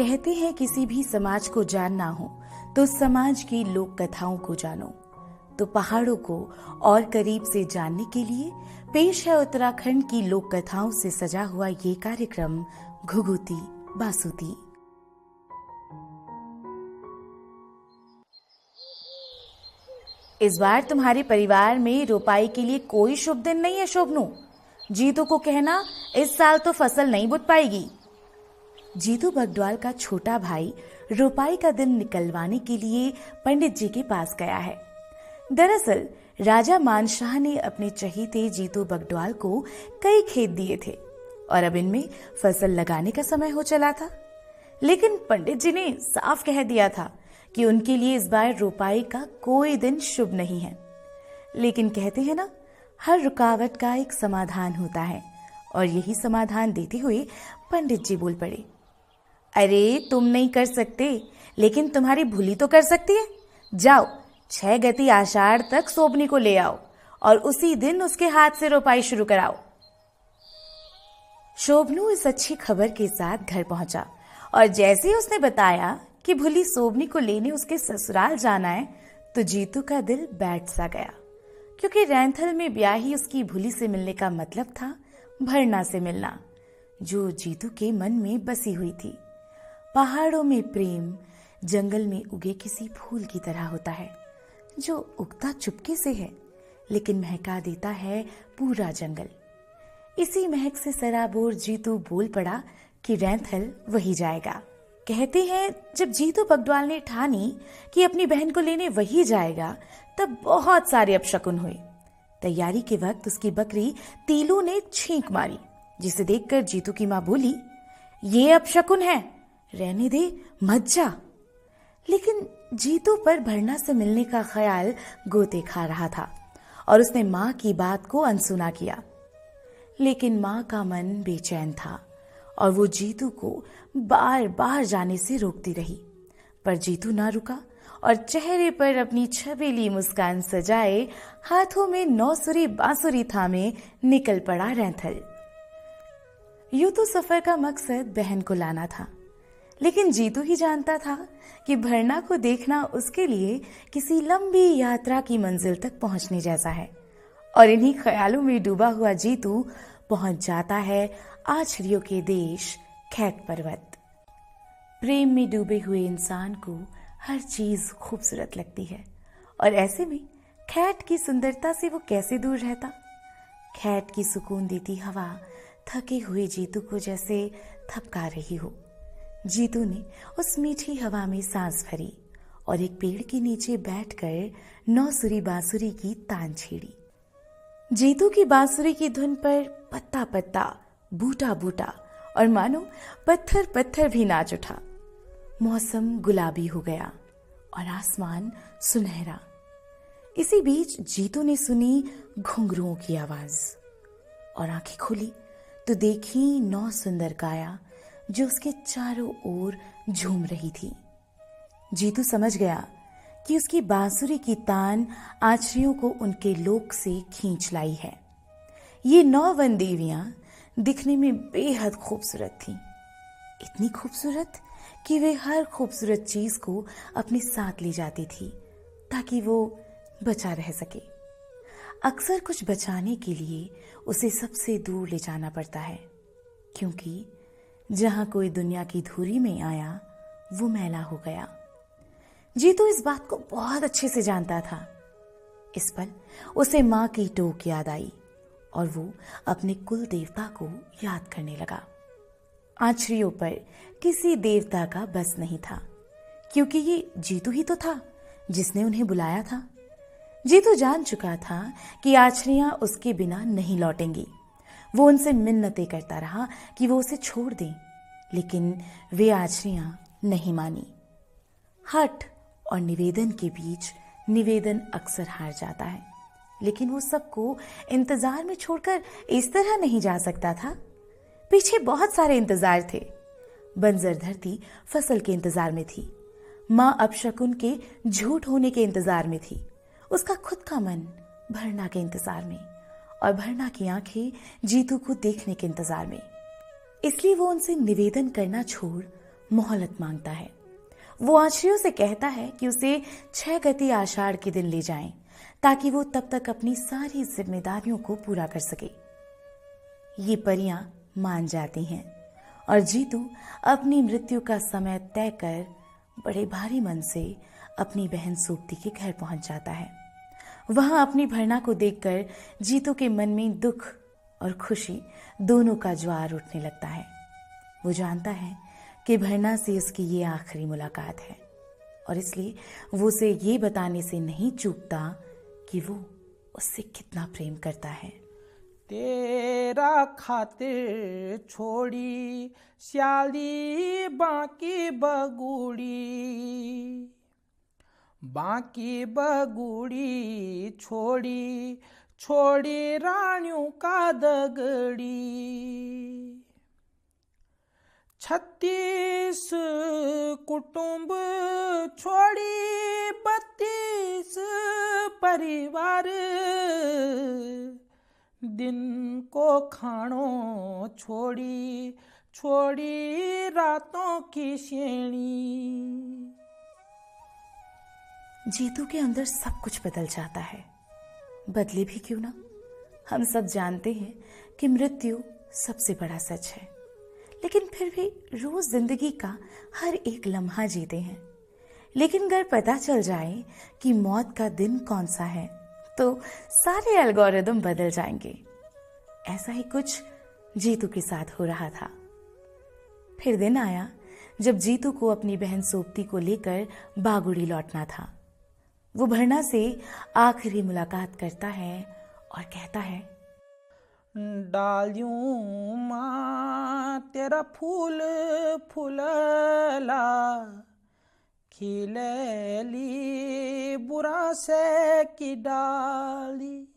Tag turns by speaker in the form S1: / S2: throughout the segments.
S1: कहते हैं किसी भी समाज को जानना हो तो समाज की लोक कथाओं को जानो। तो पहाड़ों को और करीब से जानने के लिए पेश है उत्तराखंड की लोक कथाओं से सजा हुआ ये कार्यक्रम घुघुती बासुती। इस बार तुम्हारे परिवार में रोपाई के लिए कोई शुभ दिन नहीं है शोभनू। जीतू को कहना इस साल तो फसल नहीं बुट पाएगी। जीतू बगडवाल का छोटा भाई रोपाई का दिन निकलवाने के लिए पंडित जी के पास गया है। दरअसल राजा मानशाह ने अपने चहीते जीतू बगडवाल को कई खेत दिए थे और अब इनमें फसल लगाने का समय हो चला था। लेकिन पंडित जी ने साफ कह दिया था कि उनके लिए इस बार रोपाई का कोई दिन शुभ नहीं है। लेकिन कहते हैं ना, हर रुकावट का एक समाधान होता है, और यही समाधान देते हुए पंडित जी बोल पड़े। अरे तुम नहीं कर सकते, लेकिन तुम्हारी भूली तो कर सकती है। जाओ 6 गति आषाढ़ तक सोबनी को ले आओ और उसी दिन उसके हाथ से रोपाई शुरू कराओ। शोभनू इस अच्छी खबर के साथ घर पहुंचा और जैसे ही उसने बताया कि भूली सोबनी को लेने उसके ससुराल जाना है, तो जीतू का दिल बैठ सा गया, क्योंकि रैंथल में ब्याही उसकी भूली से मिलने का मतलब था भरना से मिलना, जो जीतू के मन में बसी हुई थी। पहाड़ों में प्रेम जंगल में उगे किसी फूल की तरह होता है, जो उगता चुपके से है लेकिन महका देता है पूरा जंगल। इसी महक से सराबोर जीतू बोल पड़ा कि रैंथल वही जाएगा। कहते हैं जब जीतू बगडवाल ने ठानी कि अपनी बहन को लेने वही जाएगा, तब बहुत सारे अपशकुन हुए। तैयारी के वक्त उसकी बकरी तीलू ने छींक मारी, जिसे देखकर जीतू की माँ बोली, ये अपशकुन है, रहने दे, मत जा। लेकिन जीतू पर भरना से मिलने का ख्याल गोते खा रहा था और उसने माँ की बात को अनसुना किया। लेकिन माँ का मन बेचैन था और वो जीतू को बार बार जाने से रोकती रही, पर जीतू ना रुका और चेहरे पर अपनी छबीली मुस्कान सजाए हाथों में 9 सुरी बांसुरी थामे निकल पड़ा रैंथल। यूं तो सफर का मकसद बहन को लाना था, लेकिन जीतू ही जानता था कि भरना को देखना उसके लिए किसी लंबी यात्रा की मंजिल तक पहुंचने जैसा है। और इन्हीं ख्यालों में डूबा हुआ जीतू पहुंच जाता है आछड़ियों के देश खैट पर्वत। प्रेम में डूबे हुए इंसान को हर चीज खूबसूरत लगती है, और ऐसे में खैट की सुंदरता से वो कैसे दूर रहता। खैट की सुकून देती हवा थके हुए जीतू को जैसे थपका रही हो। जीतू ने उस मीठी हवा में सांस भरी और एक पेड़ के नीचे बैठकर 9 सुरी बांसुरी की तान छेड़ी। जीतू की बांसुरी की धुन पर पत्ता पत्ता, बूटा बूटा और मानो पत्थर पत्थर भी नाच उठा। मौसम गुलाबी हो गया और आसमान सुनहरा। इसी बीच जीतू ने सुनी घुंघरुओं की आवाज और आंखें खोली तो देखी 9 सुंदर काया जो उसके चारों ओर झूम रही थी। जीतू समझ गया कि उसकी बांसुरी की तान आछड़ियों को उनके लोक से खींच लाई है। ये 9 वन देवियां दिखने में बेहद खूबसूरत थीं, इतनी खूबसूरत कि वे हर खूबसूरत चीज को अपने साथ ले जाती थी ताकि वो बचा रह सके। अक्सर कुछ बचाने के लिए उसे सबसे दूर ले जाना पड़ता है, क्योंकि जहां कोई दुनिया की धूरी में आया वो मैला हो गया। जीतू इस बात को बहुत अच्छे से जानता था। इस पल उसे माँ की टोक याद आई और वो अपने कुल देवता को याद करने लगा। आछड़ियों पर किसी देवता का बस नहीं था, क्योंकि ये जीतू ही तो था जिसने उन्हें बुलाया था। जीतू जान चुका था कि आछड़ियां उसके बिना नहीं लौटेंगी। वो उनसे मिन्नतें करता रहा कि वो उसे छोड़ दें, लेकिन वे आछड़ियां नहीं मानी। हठ और निवेदन के बीच निवेदन अक्सर हार जाता है, लेकिन वो सबको इंतजार में छोड़कर इस तरह नहीं जा सकता था। पीछे बहुत सारे इंतजार थे। बंजर धरती फसल के इंतजार में थी, माँ अपशकुन के झूठ होने के इंतजार में थी, उसका खुद का मन भरना के इंतजार में, और भरना की आंखें जीतू को देखने के इंतजार में। इसलिए वो उनसे निवेदन करना छोड़ मोहलत मांगता है। वो आश्रियों से कहता है कि उसे 6 गति आषाढ़ के दिन ले जाएं, ताकि वो तब तक अपनी सारी जिम्मेदारियों को पूरा कर सके। ये परियां मान जाती हैं और जीतू अपनी मृत्यु का समय तय कर बड़े भारी मन से अपनी बहन सोबती के घर पहुंच जाता है। वहां अपनी भरना को देखकर जीतू के मन में दुख और खुशी दोनों का ज्वार उठने लगता है। वो जानता है कि भरना से उसकी ये आखिरी मुलाकात है और इसलिए वो उसे ये बताने से नहीं चूकता कि वो उससे कितना प्रेम करता है।
S2: तेरा खातिर छोड़ी श्याली बाकी बगुड़ी छोड़ी छोड़ी रानियों का दगड़ी। 36 कुटुंब छोड़ी 32 परिवार, दिन को खाणो छोड़ी छोड़ी रातों की श्रेणी।
S1: जीतू के अंदर सब कुछ बदल जाता है। बदले भी क्यों ना, हम सब जानते हैं कि मृत्यु सबसे बड़ा सच है, लेकिन फिर भी रोज जिंदगी का हर एक लम्हा जीते हैं। लेकिन अगर पता चल जाए कि मौत का दिन कौन सा है तो सारे एल्गोरिदम बदल जाएंगे। ऐसा ही कुछ जीतू के साथ हो रहा था। फिर दिन आया जब जीतू को अपनी बहन सोबती को लेकर बागुड़ी लौटना था। वो भरना से आखिरी मुलाकात करता है और कहता है,
S2: डालियूं माँ तेरा फूल फूलला, खिलेली बुरा से की डाली।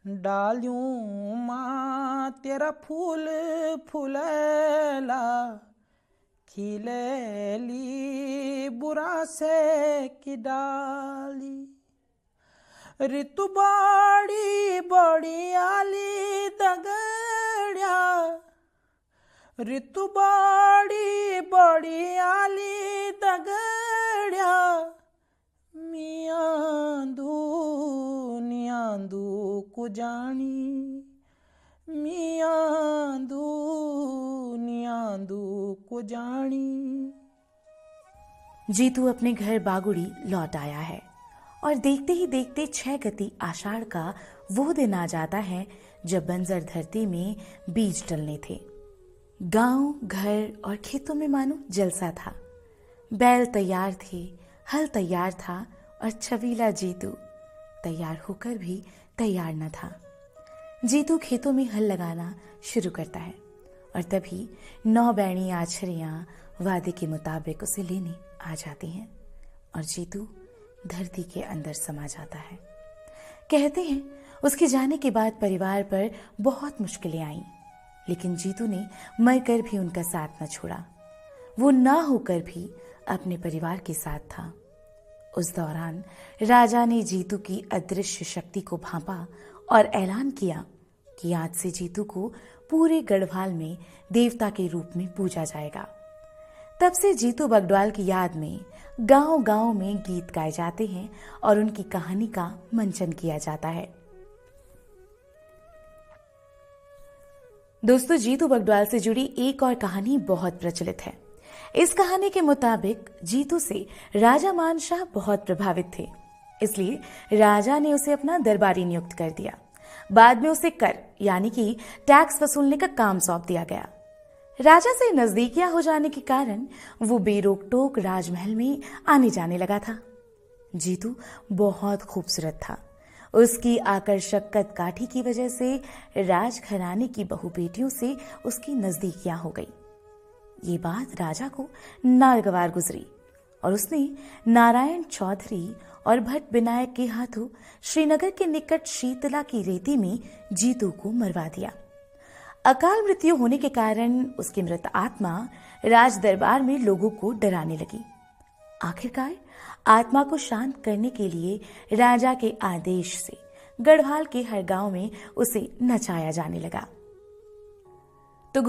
S2: डालियूं माँ तेरा फूल फूलला, खिलेली बुरा से की डाली। ऋतु बड़ी बड़ी आली दगड़िया, ऋतु बड़ी बड़ी आली दगड़िया। मियांदू कुजानी, मियांदू कुजानी।
S1: जीतू अपने घर बागुड़ी लौट आया है और देखते ही देखते 6 गति आषाढ़ का वो दिन आ जाता है जब बंजर धरती में बीज डलने थे। गांव, घर और खेतों में मानो जलसा था। बैल तैयार थे, हल तैयार था और छबीला जीतू तैयार होकर भी तैयार न था। जीतू खेतों में हल लगाना शुरू करता है और तभी 9 बैणी आछरियां वादे के मुताबिक उसे लेने आ जाती हैं और जीतू धरती के अंदर समा जाता है। कहते हैं उसके जाने के बाद परिवार पर बहुत मुश्किलें आईं, लेकिन जीतू ने मरकर भी उनका साथ न छोड़ा। वो ना होकर भी अपने परिवार के साथ था। उस दौरान राजा ने जीतू की अदृश्य शक्ति को भांपा और ऐलान किया कि आज से जीतू को पूरे गढ़वाल में देवता के रूप में पूजा जाएगा। तब से जीतू बगडवाल की याद में गांव-गांव में गीत गाए जाते हैं और उनकी कहानी का मंचन किया जाता है। दोस्तों, जीतू बगडवाल से जुड़ी एक और कहानी बहुत प्रचलित है। इस कहानी के मुताबिक जीतू से राजा मानशाह बहुत प्रभावित थे, इसलिए राजा ने उसे अपना दरबारी नियुक्त कर दिया। बाद में उसे कर यानी कि टैक्स वसूलने का काम सौंप दिया गया। राजा से नजदीकियां हो जाने के कारण वो बेरोक टोक राजमहल में आने जाने लगा था। जीतू बहुत खूबसूरत था। उसकी आकर्षक कदकाठी की वजह से राजघराने की बहु बेटियों से उसकी नजदीकियां हो गई। ये बात राजा को नागवार गुजरी और उसने नारायण चौधरी और भट्ट विनायक के हाथों श्रीनगर के निकट शीतला की रेती में जीतू को मरवा दिया। अकाल मृत्यु होने के कारण उसकी मृत आत्मा राज दरबार में लोगों को डराने लगी। आखिरकार आत्मा को शांत करने के लिए राजा के आदेश से गढ़वाल के हर गांव में उसे नचाया जाने लगा। तो